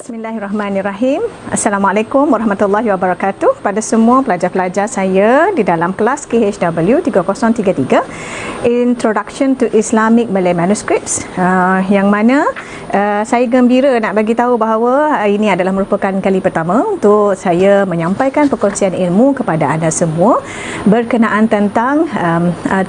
Bismillahirrahmanirrahim. Assalamualaikum warahmatullahi wabarakatuh pada semua pelajar-pelajar saya di dalam kelas KHW 3033 Introduction to Islamic Malay Manuscripts, yang mana saya gembira nak bagi tahu bahawa ini adalah merupakan kali pertama untuk saya menyampaikan perkongsian ilmu kepada anda semua berkenaan tentang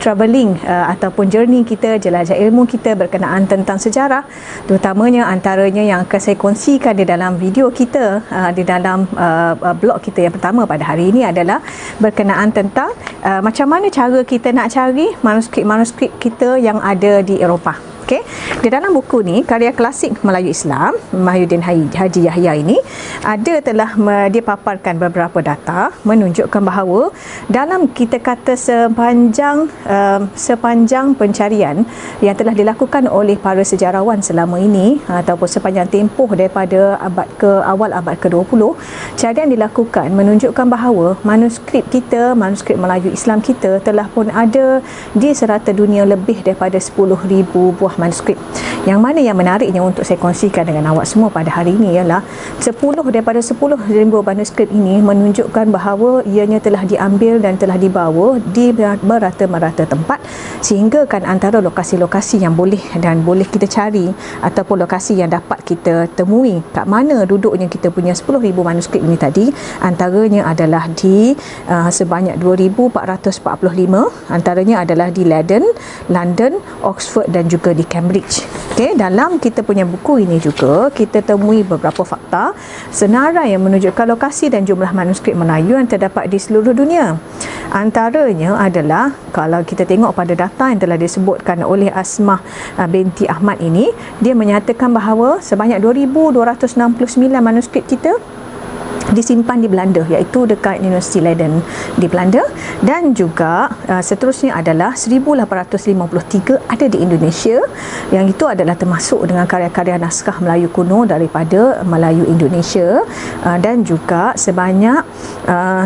travelling ataupun journey kita, jelajah ilmu kita berkenaan tentang sejarah, terutamanya antaranya yang akan saya kongsikan di dalam video kita, di dalam blog kita yang pertama pada hari ini adalah berkenaan tentang macam mana cara kita nak cari manuskrip kita yang ada di Eropah. Okay. Di dalam buku ni, karya klasik Melayu Islam Mahyudin Haji Yahya ini telah dia paparkan beberapa data menunjukkan bahawa dalam kita kata sepanjang pencarian yang telah dilakukan oleh para sejarawan selama ini ataupun sepanjang tempoh daripada awal abad ke-20, carian dilakukan menunjukkan bahawa manuskrip Melayu Islam kita telah pun ada di serata dunia lebih daripada 10,000 buah manuskrip. Yang mana yang menariknya untuk saya kongsikan dengan awak semua pada hari ini ialah 10 daripada 10,000 manuskrip ini menunjukkan bahawa ianya telah diambil dan telah dibawa di merata-merata tempat, sehingga kan antara lokasi-lokasi yang boleh kita cari ataupun lokasi yang dapat kita temui kat mana duduknya kita punya 10,000 manuskrip ini tadi, antaranya adalah di sebanyak 2,445, antaranya adalah di Leiden, London, Oxford dan juga di Cambridge. Okay, dalam kita punya buku ini juga kita temui beberapa fakta senarai yang menunjukkan lokasi dan jumlah manuskrip Melayu yang terdapat di seluruh dunia. Antaranya adalah kalau kita tengok pada data yang telah disebutkan oleh Asmah binti Ahmad ini, dia menyatakan bahawa sebanyak 2,269 manuskrip kita disimpan di Belanda, iaitu dekat Universiti Leiden di Belanda, dan juga seterusnya adalah 1,853 ada di Indonesia, yang itu adalah termasuk dengan karya-karya naskah Melayu kuno daripada Melayu Indonesia, dan juga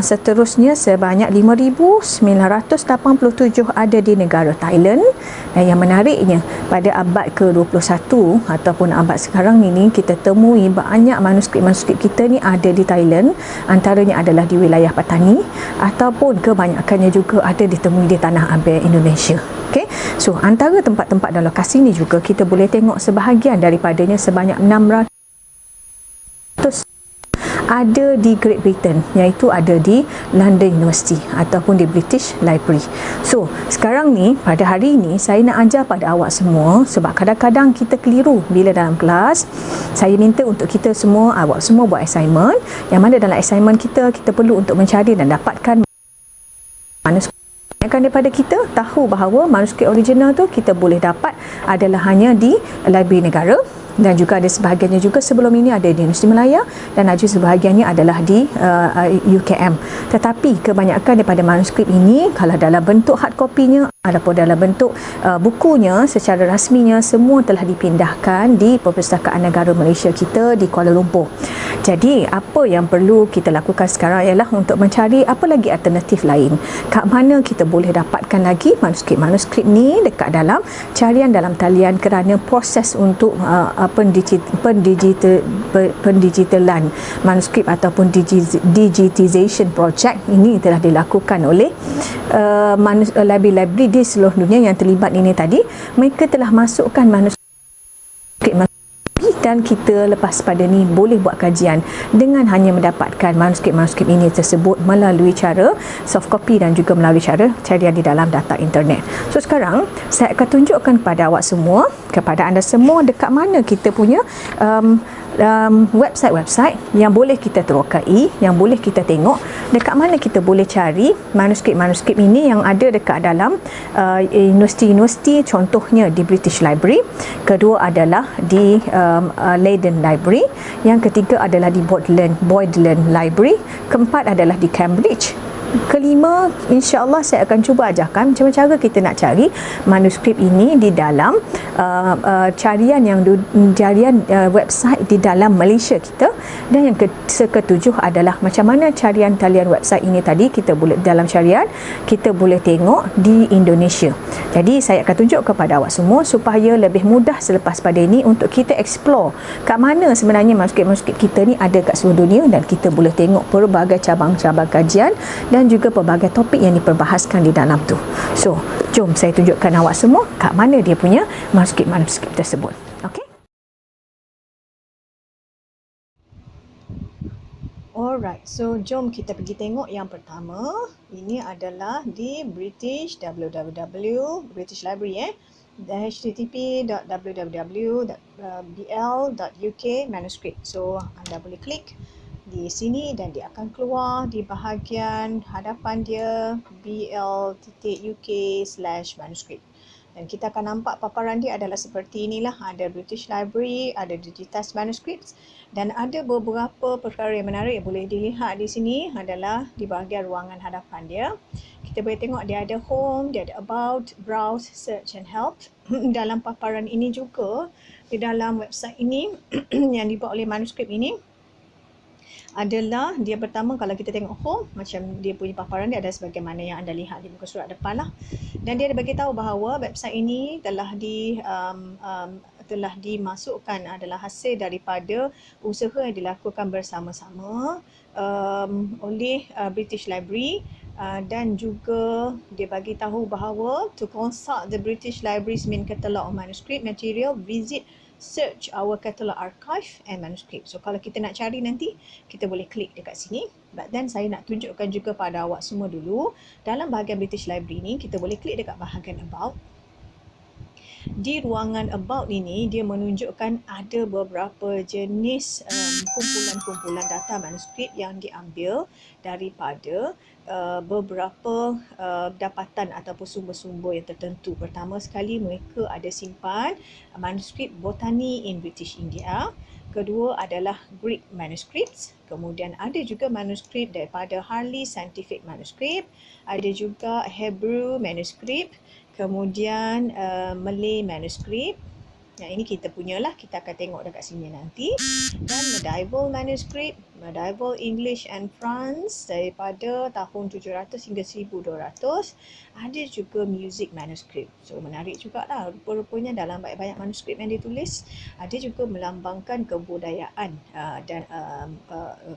seterusnya sebanyak 5,987 ada di negara Thailand. Yang menariknya pada abad ke-21 ataupun abad sekarang ini kita temui banyak manuskrip kita ni ada di Thailand, antaranya adalah di wilayah Patani ataupun kebanyakannya juga ada ditemui di tanah Abel Indonesia. Okay? So antara tempat-tempat dan lokasi ni juga kita boleh tengok sebahagian daripadanya sebanyak 600 ada di Great Britain, iaitu ada di London University ataupun di British Library. So sekarang ni pada hari ini saya nak ajar pada awak semua, sebab kadang-kadang kita keliru bila dalam kelas. Saya minta untuk awak semua buat assignment, yang mana dalam assignment kita perlu untuk mencari dan dapatkan manuskrip daripada kita tahu bahawa manuskrip original tu kita boleh dapat adalah hanya di Library Negara, dan juga ada sebahagiannya juga sebelum ini ada di Universiti Malaya, dan ada sebahagiannya adalah di UKM. Tetapi kebanyakan daripada manuskrip ini kalau dalam bentuk hard copy-nya ataupun dalam bentuk bukunya secara rasminya semua telah dipindahkan di Perpustakaan Negara Malaysia kita di Kuala Lumpur. Jadi apa yang perlu kita lakukan sekarang ialah untuk mencari apa lagi alternatif lain, kat mana kita boleh dapatkan lagi manuskrip ni dekat dalam carian dalam talian, kerana proses untuk pendigitalan manuskrip ataupun digitization project ini telah dilakukan oleh library-library di seluruh dunia yang terlibat ini tadi. Mereka telah masukkan manuskrip dan kita lepas pada ni boleh buat kajian dengan hanya mendapatkan manuskrip ini tersebut melalui cara soft copy dan juga melalui cara carian di dalam data internet. So sekarang saya akan tunjukkan kepada anda semua dekat mana kita punya website yang boleh kita terokai, yang boleh kita tengok dekat mana kita boleh cari manuskrip ini yang ada dekat dalam universiti-universiti, contohnya di British Library, kedua adalah di Leiden Library, yang ketiga adalah di Bodleian Library, keempat adalah di Cambridge, kelima, insya-Allah saya akan cuba ajarkan macam mana cara kita nak cari manuskrip ini di dalam carian website di dalam Malaysia kita. Dan yang ketujuh adalah macam mana carian talian website ini tadi kita boleh dalam carian kita boleh tengok di Indonesia. Jadi saya akan tunjuk kepada awak semua supaya lebih mudah selepas pada ini untuk kita explore kat mana sebenarnya manuskrip-manuskrip kita ni ada kat seluruh dunia, dan kita boleh tengok pelbagai cabang-cabang kajian dan juga pelbagai topik yang diperbahaskan di dalam tu. So, jom saya tunjukkan awak semua kat mana dia punya manuskrip-manuskrip tersebut. Okey? Alright, so jom kita pergi tengok yang pertama. Ini adalah di British, www, British Library http://www.bl.uk manuscript. So, anda boleh klik di sini dan dia akan keluar di bahagian hadapan dia bl.uk/manuscript. Dan kita akan nampak paparan dia adalah seperti inilah. Ada British Library, ada Digitized Manuscripts, dan ada beberapa perkara yang menarik yang boleh dilihat di sini adalah di bahagian ruangan hadapan dia. Kita boleh tengok dia ada home, dia ada about, browse, search and help. Dalam paparan ini juga, di dalam website ini yang dibuat oleh manuskrip ini, adalah dia pertama kalau kita tengok home, macam dia punya paparan dia ada sebagaimana yang anda lihat di muka surat depan lah. Dan dia ada bagi tahu bahawa website ini telah dimasukkan adalah hasil daripada usaha yang dilakukan bersama-sama oleh British Library, dan juga dia bagi tahu bahawa to consult the British Library's main catalogue of manuscript material, visit search our catalog archive and manuscript. So kalau kita nak cari nanti, kita boleh klik dekat sini. But then saya nak tunjukkan juga pada awak semua dulu, dalam bahagian British Library ni, kita boleh klik dekat bahagian about. Di ruangan about ini, dia menunjukkan ada beberapa jenis kumpulan-kumpulan data manuskrip yang diambil daripada beberapa dapatan ataupun sumber-sumber yang tertentu. Pertama sekali, mereka ada simpan manuskrip botani in British India. Kedua adalah Greek manuscripts. Kemudian ada juga manuskrip daripada Harley Scientific Manuscript. Ada juga Hebrew manuscript. Kemudian Malay manuscript. Yang ini kita punyalah, kita akan tengok dekat sini nanti. Dan medieval manuscript, medieval English and France daripada tahun 700 hingga 1200. Ada juga music manuscript. So menarik jugalah, rupa-rupanya dalam banyak-banyak manuskrip yang ditulis ada juga melambangkan kebudayaan dan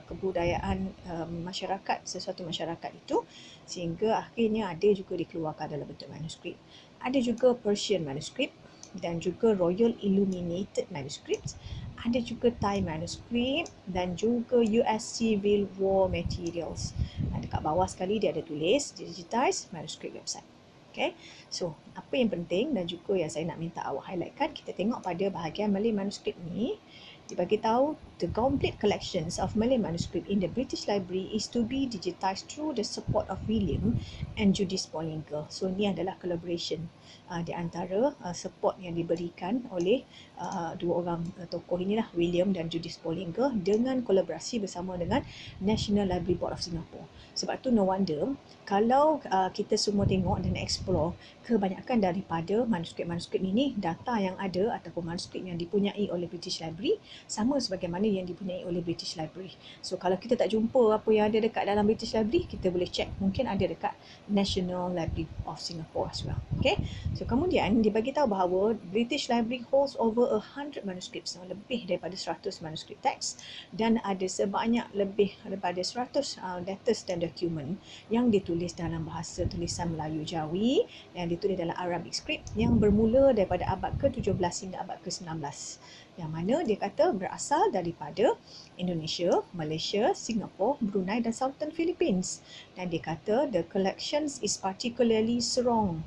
kebudayaan masyarakat, sesuatu masyarakat itu, sehingga akhirnya ada juga dikeluarkan dalam bentuk manuskrip. Ada juga Persian manuscript dan juga Royal Illuminated Manuscripts. Ada juga Thai manuscript dan juga US Civil War Materials. Dekat bawah sekali dia ada tulis Digitized Manuscript website. Okay, so apa yang penting dan juga yang saya nak minta awak highlightkan, kita tengok pada bahagian Malay manuscript ni, dibagi tahu the complete collections of Malay manuscript in the British Library is to be digitized through the support of William and Judith Pollinger. So ini adalah collaboration di antara support yang diberikan oleh dua orang tokoh inilah, William dan Judith Pollinger, dengan kolaborasi bersama dengan National Library Board of Singapore. Sebab tu no wonder kalau kita semua tengok dan explore, kebanyakan daripada manuskrip-manuskrip ini, data yang ada ataupun manuskrip yang dipunyai oleh British Library sama sebagaimana yang dipunyai oleh British Library. So kalau kita tak jumpa apa yang ada dekat dalam British Library, kita boleh check, mungkin ada dekat National Library of Singapore as well. Okay, so kemudian dibagi tahu bahawa British Library holds over 100 manuscripts, lebih daripada 100 manuskrip teks, dan ada sebanyak lebih daripada 100 letters dan dokumen yang ditulis dalam bahasa tulisan Melayu Jawi, yang ditulis dalam Arabic script, yang bermula daripada abad ke-17 hingga abad ke-19, yang mana dia kata berasal daripada Indonesia, Malaysia, Singapore, Brunei dan Southern Philippines. Dan dia kata the collections is particularly strong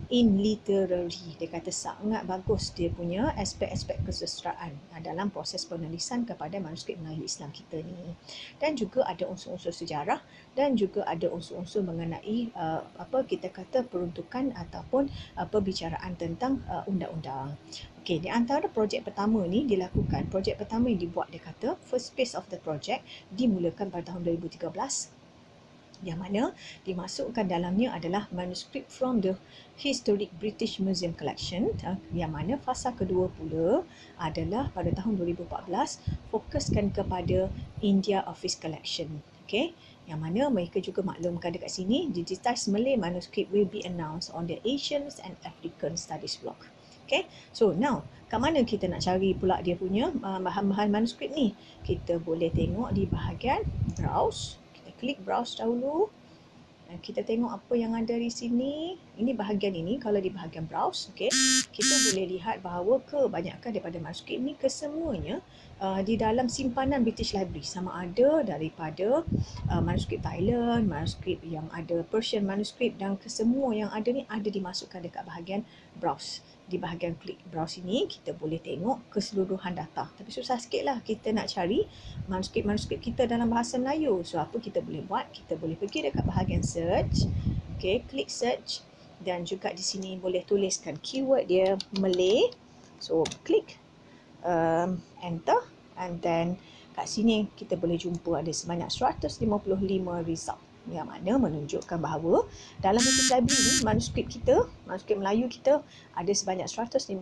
in literary. Dia kata sangat bagus dia punya aspek-aspek kesusastraan dalam proses penulisan kepada manuskrip Melayu Islam kita ni. Dan juga ada unsur-unsur sejarah dan juga ada unsur-unsur mengenai kita kata peruntukan ataupun perbicaraan tentang undang-undang. Okey, di antara projek pertama ni dilakukan, projek pertama yang dibuat, dia kata first phase of the project dimulakan pada tahun 2013 yang mana dimasukkan dalamnya adalah manuskrip from the Historic British Museum Collection, yang mana fasa kedua pula adalah pada tahun 2014 fokuskan kepada India Office Collection. Okay, yang mana mereka juga maklumkan dekat sini, digitized Malay manuscript will be announced on the Asians and African Studies blog. Okay, so now kat mana kita nak cari pula dia punya bahan-bahan manuskrip ni? Kita boleh tengok di bahagian browse. Kita klik browse dahulu. Kita tengok apa yang ada di sini. Ini bahagian ini, kalau di bahagian browse, okay, kita boleh lihat bahawa kebanyakan daripada manuskrip ni kesemuanya di dalam simpanan British Library, sama ada daripada manuskrip Thailand, manuskrip yang ada Persian manuskrip, dan kesemua yang ada ni ada dimasukkan dekat bahagian browse. Di bahagian klik browse ini kita boleh tengok keseluruhan data, tapi susah sikit lah kita nak cari manuskrip-manuskrip kita dalam bahasa Melayu. So apa kita boleh buat? Kita boleh pergi dekat bahagian search, okay, klik search, dan juga di sini boleh tuliskan keyword dia Malay. So klik enter, and then kat sini kita boleh jumpa ada sebanyak 155 result, yang mana menunjukkan bahawa dalam British Library ni manuskrip Melayu kita ada sebanyak 155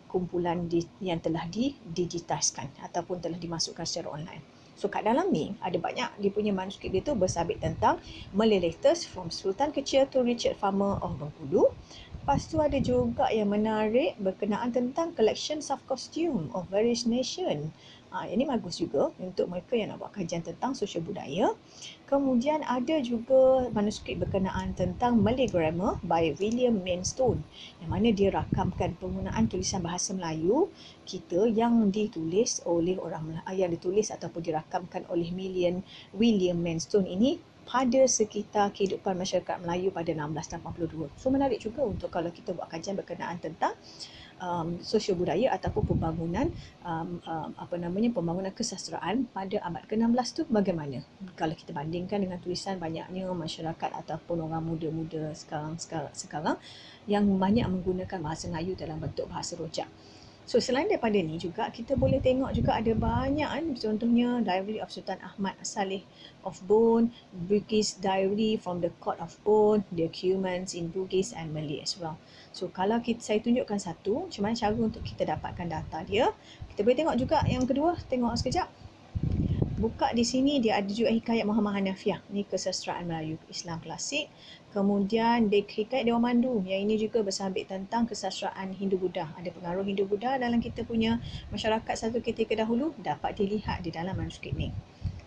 kumpulan yang telah didigitaskan ataupun telah dimasukkan secara online. So kat dalam ni ada banyak dia punya manuskrip dia tu bersabit tentang Malay letters from Sultan Kecil to Richard Farmer of Bengkulu. Lepas tu ada juga yang menarik berkenaan tentang collections of costume of various nation. Ini bagus juga untuk mereka yang nak buat kajian tentang sosial budaya. Kemudian ada juga manuskrip berkenaan tentang Malay Grammar by William Maidstone, yang mana dia rakamkan penggunaan tulisan bahasa Melayu kita yang ditulis oleh yang ditulis ataupun dirakamkan oleh William Maidstone ini pada sekitar kehidupan masyarakat Melayu pada 1682. So menarik juga untuk kalau kita buat kajian berkenaan tentang sosial budaya ataupun pembangunan pembangunan kesastraan pada abad ke-16 tu bagaimana kalau kita bandingkan dengan tulisan banyaknya masyarakat ataupun orang muda-muda sekarang yang banyak menggunakan bahasa Melayu dalam bentuk bahasa rojak. So selain daripada ni juga kita boleh tengok juga ada banyak contohnya Diary of Sultan Ahmad Saleh of Bone, Bugis Diary from the Court of Bone, documents in Bugis and Malay as well. So kalau saya tunjukkan satu, macam mana cara untuk kita dapatkan data dia. Kita boleh tengok juga yang kedua, tengok sekejap. Buka di sini dia ada juga hikayat Muhammad Hanafiah. Ini kesastraan Melayu Islam klasik. Kemudian hikayat Dewa Mandu. Yang ini juga bersabit tentang kesastraan Hindu-Buddha. Ada pengaruh Hindu-Buddha dalam kita punya masyarakat satu ketika dahulu, dapat dilihat di dalam manuskrip ni.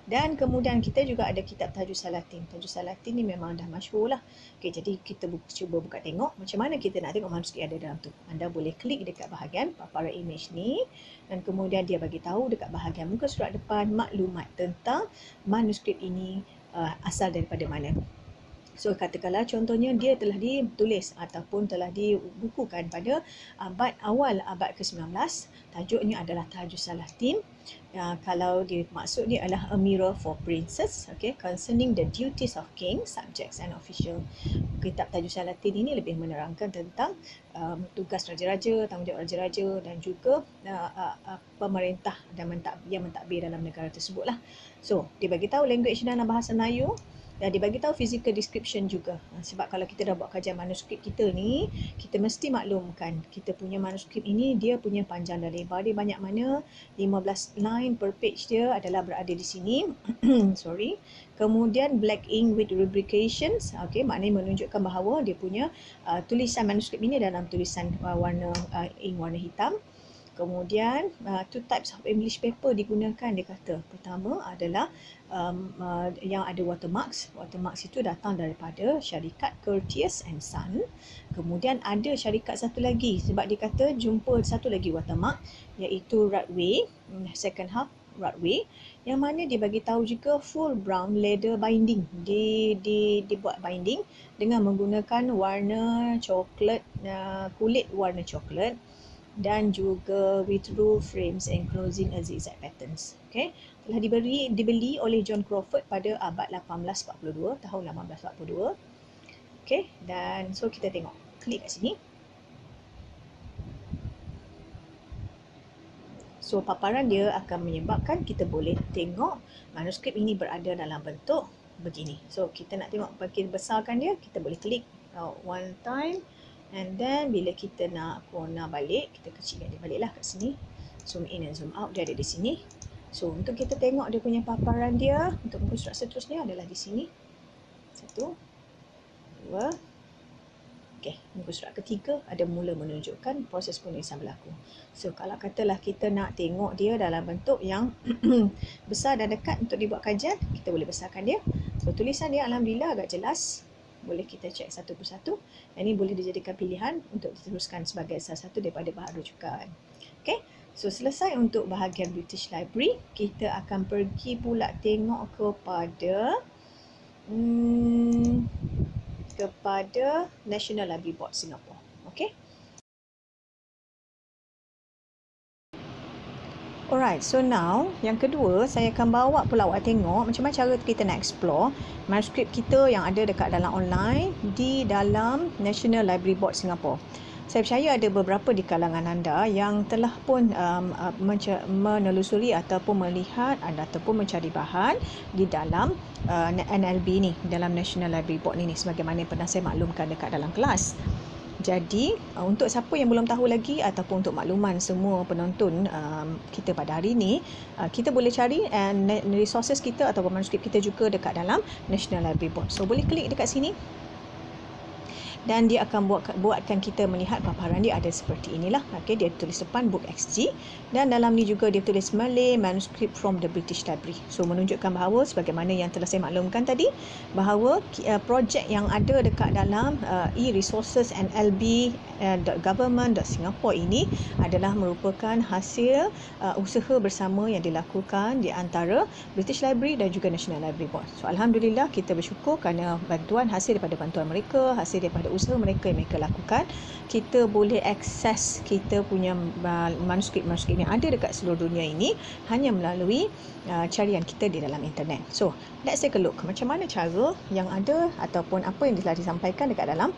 Dan kemudian kita juga ada kitab Tajus Salatin. Tajus Salatin ni memang dah masyhur lah. Okay, jadi kita cuba buka tengok macam mana kita nak tengok manuskrip ada dalam tu. Anda boleh klik dekat bahagian paparan image ni, dan kemudian dia bagi tahu dekat bahagian muka surat depan maklumat tentang manuskrip ini asal daripada mana. So katakanlah contohnya dia telah ditulis ataupun telah dibukukan pada awal abad ke-19. Tajuknya adalah Tajus Salatin. Kalau maksud dia adalah A Mirror for Princes, okay, concerning the duties of kings, subjects and official. Kitab Tajus Salatin ini lebih menerangkan tentang tugas raja-raja, tanggungjawab raja-raja dan juga pemerintah dan yang mentadbir dalam negara tersebut lah. So dia bagi tahu language dalam bahasa Melayu. Dan dibagi tahu physical description juga. Sebab kalau kita dah buat kajian manuskrip kita ni, kita mesti maklumkan kita punya manuskrip ini dia punya panjang dan lebar dia banyak mana. 15 line per page dia adalah berada di sini. Sorry. Kemudian black ink with rubrications. Okay, maknanya menunjukkan bahawa dia punya tulisan manuskrip ini dalam tulisan warna ink warna hitam. Kemudian two types of English paper digunakan, dia kata. Pertama adalah yang ada watermarks. Watermarks itu datang daripada syarikat Curtius and Son. Kemudian ada syarikat satu lagi, sebab dia kata jumpa satu lagi watermark, iaitu Radway, second half Radway, yang mana dia bagi tahu juga full brown leather binding. Dibuat binding dengan menggunakan warna coklat, kulit warna coklat, dan juga with roof frames enclosing a zigzag patterns. Okay, telah dibeli oleh John Crawford pada abad 1842, tahun 1842. Okay, dan so kita tengok, klik kat sini. So paparan dia akan menyebabkan kita boleh tengok manuskrip ini berada dalam bentuk begini. So kita nak tengok makin besarkan dia, kita boleh klik one time, and then bila kita nak corner balik, kita kecilkan dia baliklah kat sini. Zoom in and zoom out, dia ada di sini. So untuk kita tengok dia punya paparan dia untuk muka surat seterusnya adalah di sini. 1, 2. Okey, muka surat ketiga ada mula menunjukkan proses penulisan berlaku. So kalau katalah kita nak tengok dia dalam bentuk yang besar dan dekat untuk dibuat kajian, kita boleh besarkan dia. So tulisan dia alhamdulillah agak jelas. Boleh kita cek satu persatu. Ini boleh dijadikan pilihan untuk diteruskan sebagai salah satu daripada bahan rujukan. Okey. So selesai untuk bahagian British Library, kita akan pergi pula tengok kepada National Library Board Singapore. Okey. Alright, so now yang kedua saya akan bawa pula awak tengok macam mana cara kita nak explore manuskrip kita yang ada dekat dalam online di dalam National Library Board Singapore. Saya percaya ada beberapa di kalangan anda yang telah pun menelusuri ataupun melihat ataupun mencari bahan di dalam NLB ni, dalam National Library Board ni sebagaimana pernah saya maklumkan dekat dalam kelas. Jadi untuk siapa yang belum tahu lagi ataupun untuk makluman semua penonton kita pada hari ini, kita boleh cari resources kita ataupun manuskrip kita juga dekat dalam National Library Board. So boleh klik dekat sini. Dan dia akan buatkan kita melihat paparan dia ada seperti inilah. Okey, dia tulis depan Book XG dan dalam ni juga dia tulis Malay Manuscript from the British Library. So menunjukkan bahawa sebagaimana yang telah saya maklumkan tadi, bahawa projek yang ada dekat dalam e-resources nlb.government.singapore ini adalah merupakan hasil usaha bersama yang dilakukan di antara British Library dan juga National Library Board. So alhamdulillah kita bersyukur kerana bantuan hasil daripada bantuan mereka, hasil daripada usaha mereka yang mereka lakukan, kita boleh akses kita punya manuskrip-manuskrip yang ada dekat seluruh dunia ini hanya melalui carian kita di dalam internet. So let's take a look macam mana cara yang ada ataupun apa yang telah disampaikan dekat dalam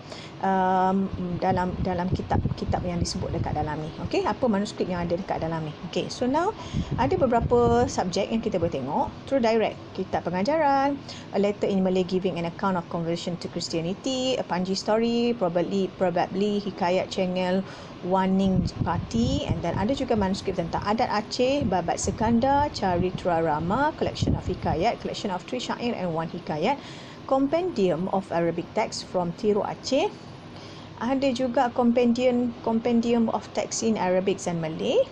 kitab yang disebut dekat dalam ni. Okey, apa manuskrip yang ada dekat dalam ni. Okey, so now ada beberapa subjek yang kita boleh tengok. Through direct, kitab pengajaran, a letter in Malay giving an account of conversion to Christianity, a Panji story, probably hikayat Cengel Warning Party, and then ada juga manuskrip tentang adat Aceh, Babat Sekandar, Caritra Rama, collection of hikayat, collection of 3 syair and 1 hikayat, compendium of Arabic text from Tiro Aceh. Ada juga compendium of text in Arabic and Malay.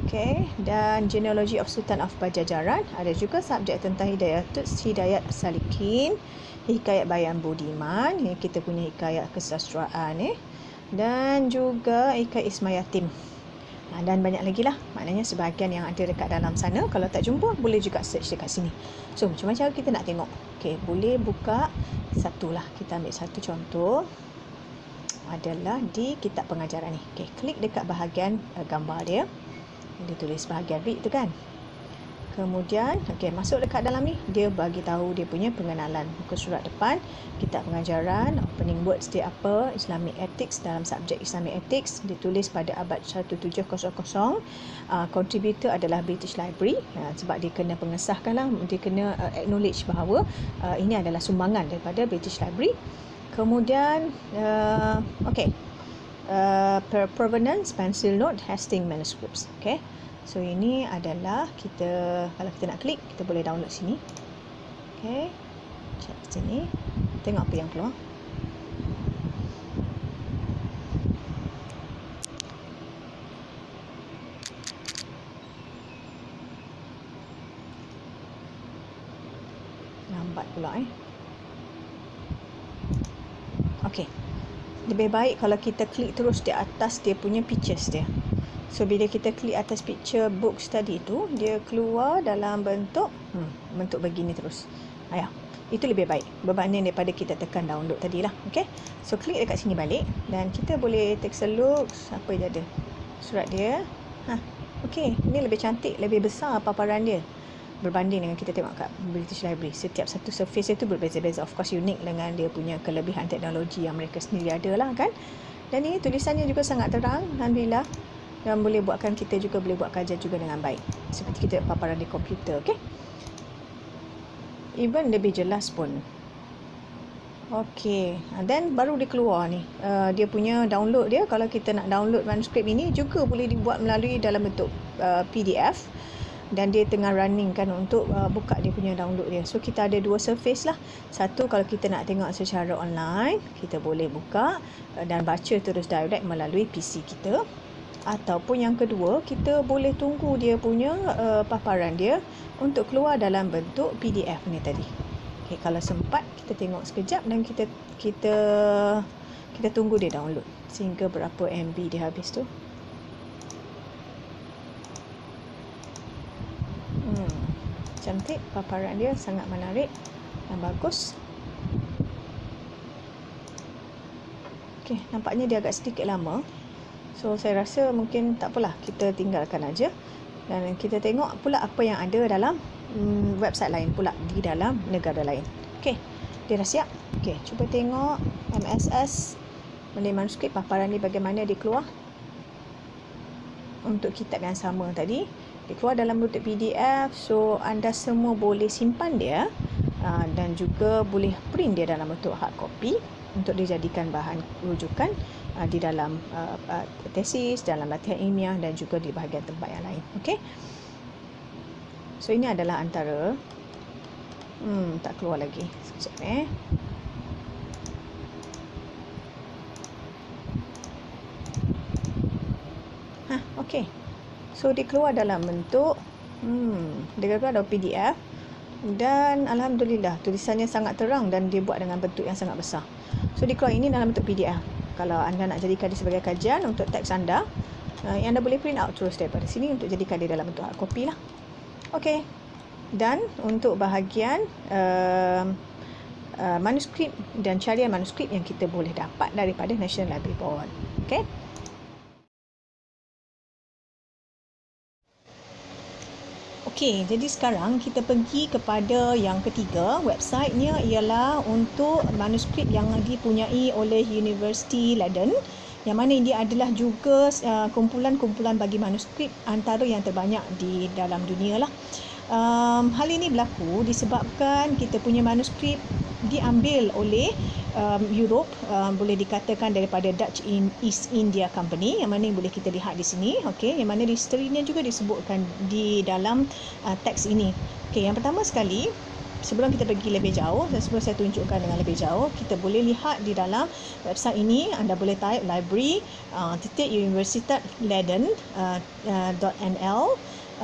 Okay, dan genealogy of Sultan of Pajajaran. Ada juga subjek tentang Hidayat Salikin, hikayat Bayan Budiman, yang kita punya hikayat kesastraan dan juga hikayat Ismail Yatim. Dan banyak lagi lah, maknanya sebahagian yang ada dekat dalam sana. Kalau tak jumpa, boleh juga search dekat sini. So macam mana cara kita nak tengok? Okay, boleh buka satu lah. Kita ambil satu contoh adalah di kitab pengajaran ni. Okay, klik dekat bahagian gambar dia. Dia tulis bahagian read tu kan. Kemudian masuk dekat dalam ni, dia bagi tahu dia punya pengenalan muka surat depan, kitab pengajaran, opening words dia apa, Islamic Ethics, dalam subjek Islamic Ethics ditulis pada abad 1700. Contributor adalah British Library, sebab dia kena pengesahkan lah, dia kena acknowledge bahawa ini adalah sumbangan daripada British Library. Kemudian provenance, pencil note, Hastings manuscripts. Okay, so ini adalah kalau kita nak klik, kita boleh download sini. Okay, cek sini, tengok apa yang keluar. Lambat pula Okay, lebih baik kalau kita klik terus di atas dia punya pictures dia. So bila kita klik atas picture books tadi tu, dia keluar dalam bentuk begini terus. Itu lebih baik berbanding daripada kita tekan download tadilah. Okay, so klik dekat sini balik dan kita boleh take a look apa yang ada surat dia. Okay, ini lebih cantik, lebih besar paparan dia berbanding dengan kita tengok kat British Library. Setiap satu surface itu berbeza-beza. Of course unik dengan dia punya kelebihan teknologi yang mereka sendiri ada lah kan. Dan ini tulisannya juga sangat terang, alhamdulillah, dan boleh buatkan kita juga boleh buat kajian juga dengan baik seperti kita paparan di komputer. Okay, even lebih jelas pun. Okey, then baru dia keluar ni. Dia punya download dia, kalau kita nak download manuskrip ini juga boleh dibuat melalui dalam bentuk PDF, dan dia tengah running kan untuk buka dia punya download dia. So kita ada dua surface lah. Satu, kalau kita nak tengok secara online, kita boleh buka dan baca terus direct melalui PC kita. Ataupun yang kedua, kita boleh tunggu dia punya paparan dia untuk keluar dalam bentuk PDF ni tadi. Okay, kalau sempat kita tengok sekejap dan kita tunggu dia download sehingga berapa MB dia habis tu. Cantik, paparan dia sangat menarik dan bagus. Okay, nampaknya dia agak sedikit lama. So saya rasa mungkin tak apalah, kita tinggalkan aja dan kita tengok pula apa yang ada dalam website lain pula di dalam negara lain. Okey, dia dah siap. Okey, cuba tengok MSS Malay Manuscript, paparan ni bagaimana dia keluar. Untuk kitab yang sama tadi, dia keluar dalam bentuk PDF, so anda semua boleh simpan dia dan juga boleh print dia dalam bentuk hard copy untuk dijadikan bahan rujukan di dalam tesis, dalam latihan ilmiah dan juga di bahagian tempat yang lain. Okey. So ini adalah antara tak keluar lagi. Sekejap okey. So dia keluar dalam bentuk dia keluar dalam PDF dan alhamdulillah tulisannya sangat terang dan dia buat dengan bentuk yang sangat besar. So dia keluar ini dalam bentuk PDF. Kalau anda nak jadikan dia sebagai kajian untuk teks anda, anda boleh print out terus daripada sini untuk jadikan dia dalam bentuk hard copy lah. Okey. Dan untuk bahagian manuskrip dan carian manuskrip yang kita boleh dapat daripada National Library Board. Okey. Okey, jadi sekarang kita pergi kepada yang ketiga. Websitenya ialah untuk manuskrip yang dipunyai oleh University Leiden, yang mana ini adalah juga kumpulan-kumpulan bagi manuskrip antara yang terbanyak di dalam dunia lah. Hal ini berlaku disebabkan kita punya manuskrip diambil oleh Europe, boleh dikatakan daripada Dutch East India Company, yang mana boleh kita lihat di sini. Okey, yang mana historinya juga disebutkan di dalam teks ini. Okey, yang pertama sekali, sebelum kita pergi lebih jauh dan sebelum saya tunjukkan dengan lebih jauh, kita boleh lihat di dalam website ini. Anda boleh type library Universitat Leiden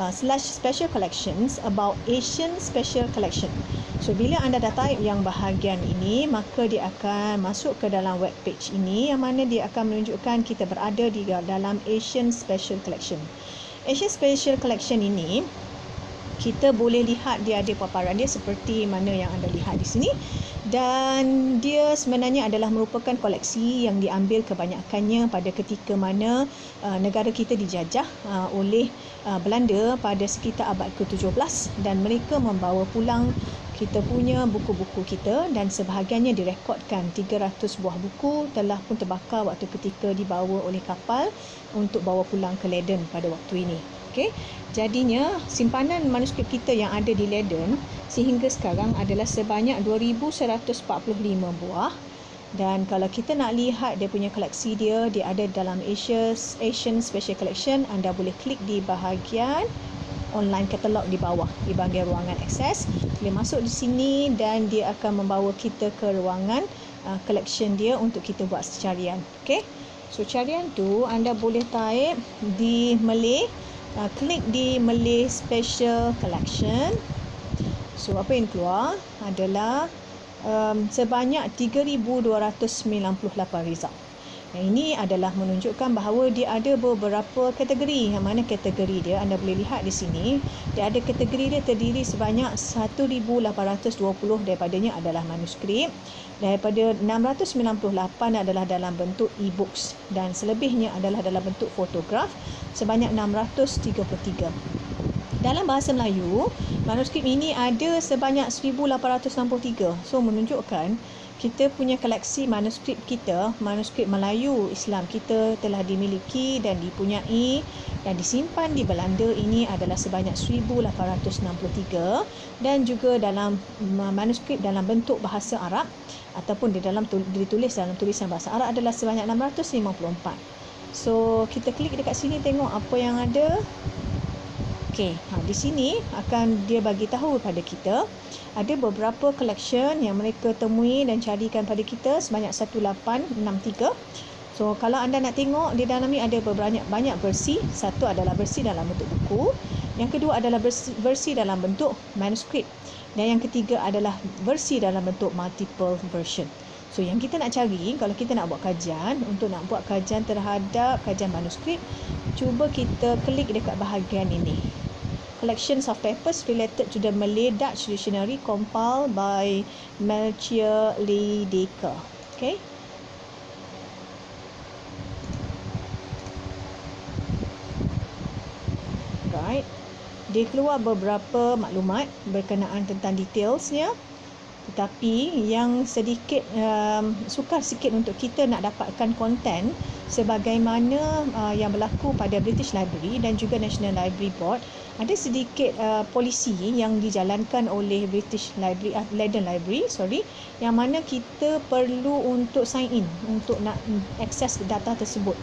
.nl/special collections about Asian special collection. So bila anda dah type yang bahagian ini, maka dia akan masuk ke dalam web page ini, yang mana dia akan menunjukkan kita berada di dalam Asian Special Collection. Asian Special Collection ini kita boleh lihat dia ada paparan dia seperti mana yang anda lihat di sini, dan dia sebenarnya adalah merupakan koleksi yang diambil kebanyakannya pada ketika mana negara kita dijajah oleh Belanda pada sekitar abad ke-17, dan mereka membawa pulang kita punya buku-buku kita, dan sebahagiannya direkodkan. 300 buah buku telah pun terbakar waktu ketika dibawa oleh kapal untuk bawa pulang ke Leiden pada waktu ini. Okey, jadinya simpanan manuskrip kita yang ada di Leiden sehingga sekarang adalah sebanyak 2145 buah. Dan kalau kita nak lihat dia punya koleksi dia ada dalam Asian Special Collection. Anda boleh klik di bahagian online katalog di bawah, di bahagian ruangan akses. Boleh masuk di sini dan dia akan membawa kita ke ruangan collection dia untuk kita buat carian. Okey, so carian tu anda boleh type di Malay, klik di Malay Special Collection. So apa yang keluar adalah sebanyak 3,298 result. Yang ini adalah menunjukkan bahawa dia ada beberapa kategori, yang mana kategori dia anda boleh lihat di sini. Dia ada kategori dia terdiri sebanyak 1,820 daripadanya adalah manuskrip, daripada 698 adalah dalam bentuk e-books, dan selebihnya adalah dalam bentuk fotograf sebanyak 633. Dalam bahasa Melayu, manuskrip ini ada sebanyak 1863. So menunjukkan kita punya koleksi manuskrip kita, manuskrip Melayu Islam kita telah dimiliki dan dipunyai dan disimpan di Belanda ini adalah sebanyak 1863, dan juga dalam manuskrip dalam bentuk bahasa Arab ataupun ditulis dalam tulisan bahasa Arab adalah sebanyak 654. So kita klik dekat sini tengok apa yang ada. Okey, di sini akan dia bagi tahu kepada kita ada beberapa collection yang mereka temui dan carikan pada kita sebanyak 1863. So kalau anda nak tengok di dalam ni ada banyak versi. Satu adalah versi dalam bentuk buku, yang kedua adalah versi dalam bentuk manuskrip, dan yang ketiga adalah versi dalam bentuk multiple version. So yang kita nak cari kalau kita nak buat kajian, untuk nak buat kajian terhadap kajian manuskrip, cuba kita klik dekat bahagian ini. Collections of papers related to the Malay Dutch Dictionary compiled by Melchior Leydeke. Okay. Right. Dia keluar beberapa maklumat berkenaan tentang detailsnya. Tetapi yang sedikit sukar sikit untuk kita nak dapatkan konten sebagaimana yang berlaku pada British Library dan juga National Library Board. Ada sedikit polisi yang dijalankan oleh British Library, London Library, yang mana kita perlu untuk sign in untuk nak akses data tersebut.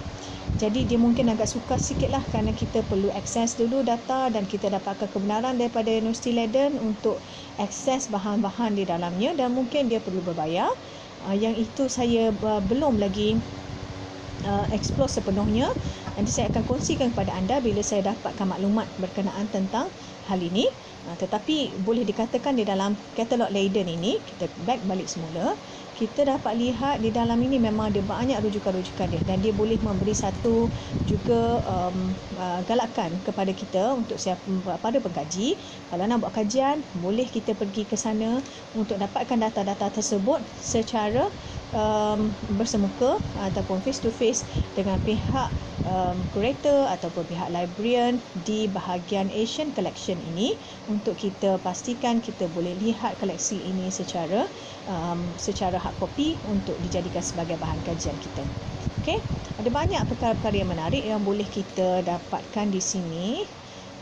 Jadi dia mungkin agak sukar sikit lah, kerana kita perlu akses dulu data dan kita dapatkan kebenaran daripada Universiti Leiden untuk akses bahan-bahan di dalamnya, dan mungkin dia perlu berbayar. Yang itu saya belum lagi explore sepenuhnya. Nanti saya akan kongsikan kepada anda bila saya dapatkan maklumat berkenaan tentang hal ini. Tetapi boleh dikatakan di dalam katalog Leiden ini, kita back balik semula, kita dapat lihat di dalam ini memang ada banyak rujukan-rujukan dia, dan dia boleh memberi satu juga galakan kepada kita untuk pada pengkaji. Kalau nak buat kajian, boleh kita pergi ke sana untuk dapatkan data-data tersebut secara bersemuka ataupun face to face dengan pihak curator ataupun pihak librarian di bahagian Asian Collection ini, untuk kita pastikan kita boleh lihat koleksi ini secara hard copy untuk dijadikan sebagai bahan kajian kita. Okey, ada banyak perkara-perkara yang menarik yang boleh kita dapatkan di sini.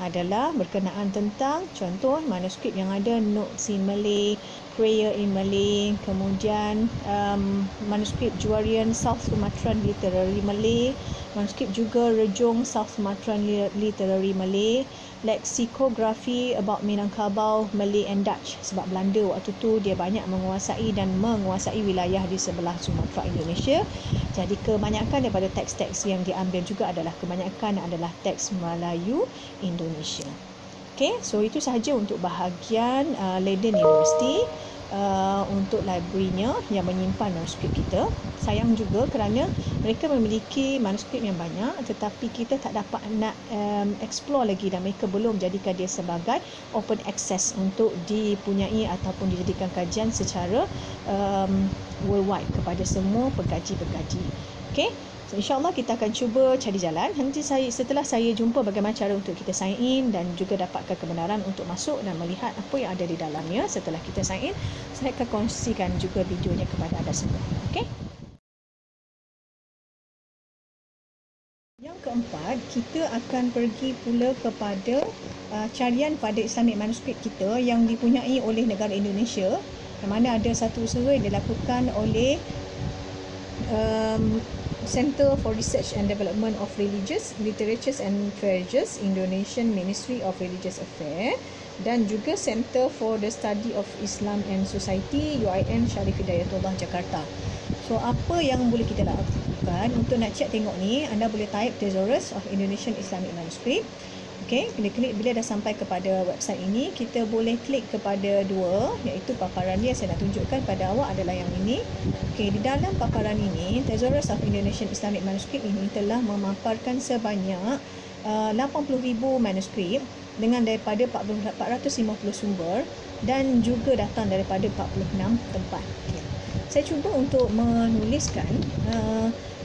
Adalah berkenaan tentang contoh manuskrip yang ada, Notes in Malay, Prayer in Malay, kemudian manuskrip Juarian South Sumatran Literary Malay, manuskrip juga Rejong South Sumatran Literary Malay, leksikografi about Minangkabau, Malay and Dutch, sebab Belanda waktu tu dia banyak menguasai wilayah di sebelah Sumatera Indonesia. Jadi kebanyakan daripada teks-teks yang diambil juga adalah teks Melayu Indonesia. Okey, so itu sahaja untuk bahagian Leiden University untuk library-nya yang menyimpan manuskrip kita. Sayang juga kerana mereka memiliki manuskrip yang banyak, tetapi kita tak dapat nak explore lagi, dan mereka belum jadikan dia sebagai open access untuk dipunyai ataupun dijadikan kajian secara worldwide kepada semua pengkaji-pengkaji. Okey, so insyaAllah kita akan cuba cari jalan. Nanti setelah saya jumpa bagaimana cara untuk kita sign in dan juga dapatkan kebenaran untuk masuk dan melihat apa yang ada di dalamnya setelah kita sign in, saya akan kongsikan juga videonya kepada anda semua. Okey. Yang keempat, kita akan pergi pula kepada carian pada Islamic manuskrip kita yang dipunyai oleh negara Indonesia, yang mana ada satu usaha yang dilakukan oleh Center for Research and Development of Religious Literatures and Treasures, Indonesian Ministry of Religious Affairs, dan juga Center for the Study of Islam and Society, UIN Syarif Hidayatullah, Jakarta. So apa yang boleh kita lakukan untuk nak check tengok ni, anda boleh type Thesaurus of Indonesian Islamic Manuscript. Okey, bila dah sampai kepada website ini, kita boleh klik kepada dua, iaitu paparan dia saya nak tunjukkan pada awak adalah yang ini. Okey, di dalam paparan ini, Thesaurus of Indonesian Islamic Manuscript ini telah memaparkan sebanyak 80,000 manuskrip dengan daripada 450 sumber dan juga datang daripada 46 tempat. Okay. Saya cuba untuk menuliskan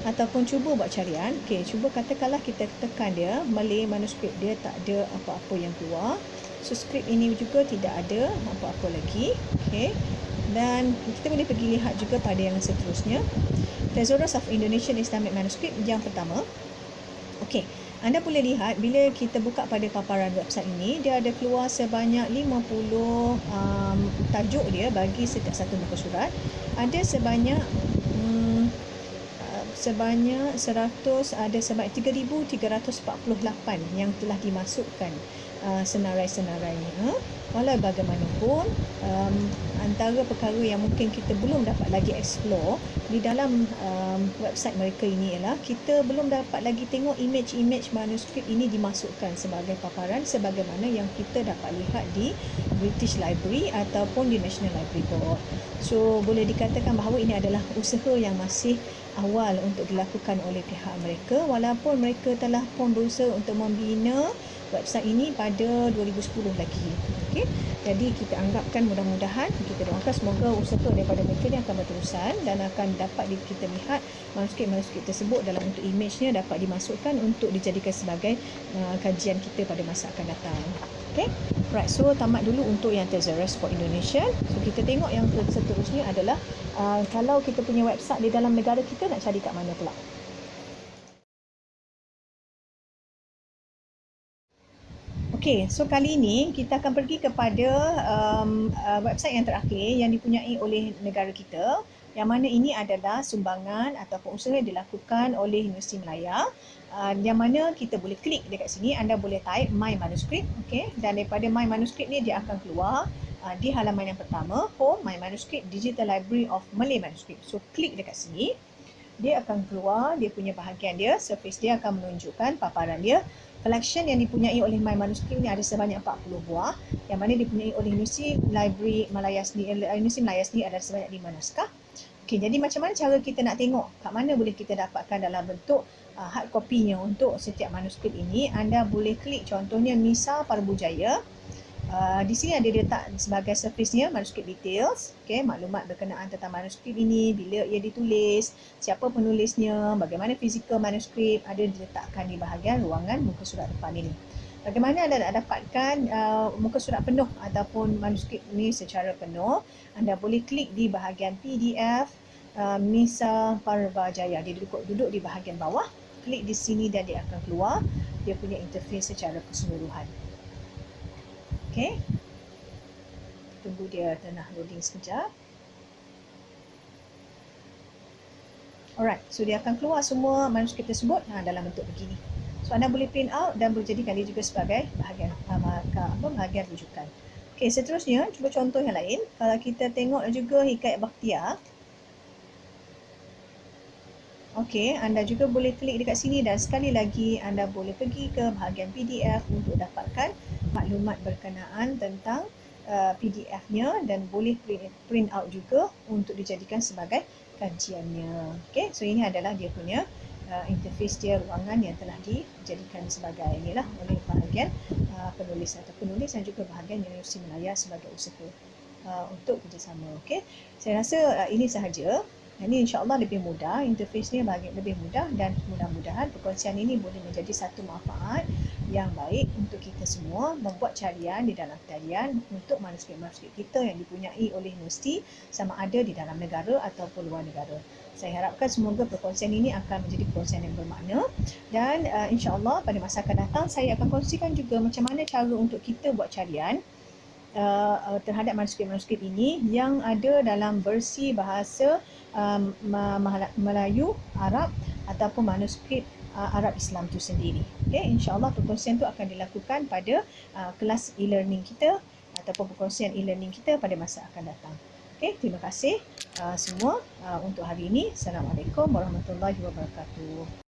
ataupun cuba buat carian. Okey, cuba katakanlah kita tekan dia, Malay manuskrip dia tak ada apa-apa yang keluar. So skrip ini juga tidak ada apa-apa lagi. Okey. Dan kita boleh pergi lihat juga pada yang seterusnya. Thesaurus of Indonesian Islamic Manuscript yang pertama. Okey, anda boleh lihat bila kita buka pada paparan website ini, dia ada keluar sebanyak 50 tajuk dia bagi setiap satu muka surat. Ada sebanyak 3,348 yang telah dimasukkan senarai-senarainya. Walau bagaimanapun, antara perkara yang mungkin kita belum dapat lagi explore di dalam website mereka ini ialah kita belum dapat lagi tengok image-image manuskrip ini dimasukkan sebagai paparan sebagaimana yang kita dapat lihat di British Library ataupun di National Library Board. So boleh dikatakan bahawa ini adalah usaha yang masih awal untuk dilakukan oleh pihak mereka, walaupun mereka telah pun berusaha untuk membina website ini pada 2010 lagi. Okey, jadi kita anggapkan mudah-mudahan, kita doakan semoga usaha daripada mereka ini akan berterusan dan akan dapat kita lihat manuskrip-manuskrip tersebut dalam bentuk image-nya dapat dimasukkan untuk dijadikan sebagai kajian kita pada masa akan datang. Okay, right, so tamat dulu untuk yang Thesaurus for Indonesia. So kita tengok yang seterusnya adalah kalau kita punya website di dalam negara kita nak cari kat mana pula. Okey, so kali ini kita akan pergi kepada website yang terakhir yang dipunyai oleh negara kita, yang mana ini adalah sumbangan ataupun usaha yang dilakukan oleh Universiti Malaya, yang mana kita boleh klik dekat sini. Anda boleh type My Manuscript, okay? Dan daripada My Manuscript ni dia akan keluar di halaman yang pertama, Home My Manuscript Digital Library of Malay Manuscript. So klik dekat sini, dia akan keluar dia punya bahagian dia, surface dia akan menunjukkan paparan dia. Collection yang dipunyai oleh My Manuscript ni ada sebanyak 40 buah, yang mana dipunyai oleh Universiti Library Malaya sendiri. Universiti Malaya sendiri ada sebanyak 5 naskah. Okey, jadi macam mana cara kita nak tengok kat mana boleh kita dapatkan dalam bentuk hard copy-nya untuk setiap manuskrip ini? Anda boleh klik contohnya Misa Parbujaya. Di sini ada letak sebagai surface-nya manuskrip details, okay, maklumat berkenaan tentang manuskrip ini, bila ia ditulis, siapa penulisnya, bagaimana fizikal manuskrip ada diletakkan di bahagian ruangan muka surat depan ini. Bagaimana anda nak dapatkan muka surat penuh ataupun manuskrip ini secara penuh? Anda boleh klik di bahagian PDF Misa Parbujaya. Dia duduk di bahagian bawah. Klik di sini dan dia akan keluar dia punya interface secara keseluruhan. Okay, tunggu dia tengah loading sekejap. Alright, so dia akan keluar semua manuskrip tersebut dalam bentuk begini. So anda boleh print out dan boleh jadikan dia juga sebagai bahagian bahagian rujukan. Okay, seterusnya cuba contoh yang lain. Kalau kita tengok juga Hikayat Bakhtiar. Okey, anda juga boleh klik dekat sini dan sekali lagi anda boleh pergi ke bahagian PDF untuk dapatkan maklumat berkenaan tentang PDF-nya dan boleh print out juga untuk dijadikan sebagai kajiannya. Okey, so ini adalah dia punya interface dia, ruangan yang telah dijadikan sebagai inilah oleh bahagian penulis atau penulis dan juga bahagian Universiti Malaya sebagai usaha untuk kerjasama. Okey, saya rasa ini sahaja. Ini insya-Allah lebih mudah, interface-nya lebih mudah dan mudah-mudahan perkongsian ini boleh menjadi satu manfaat yang baik untuk kita semua membuat carian di dalam tarian untuk manuskrip-manuskrip kita yang dipunyai oleh universiti sama ada di dalam negara ataupun luar negara. Saya harapkan semoga perkongsian ini akan menjadi perkongsian yang bermakna dan insya-Allah pada masa akan datang saya akan kongsikan juga macam mana cara untuk kita buat carian terhadap manuskrip-manuskrip ini yang ada dalam versi bahasa Melayu, Arab ataupun manuskrip Arab Islam itu sendiri. Okay, insya-Allah perkongsian itu akan dilakukan pada kelas e-learning kita ataupun perkongsian e-learning kita pada masa akan datang. Okay, terima kasih semua untuk hari ini. Assalamualaikum warahmatullahi wabarakatuh.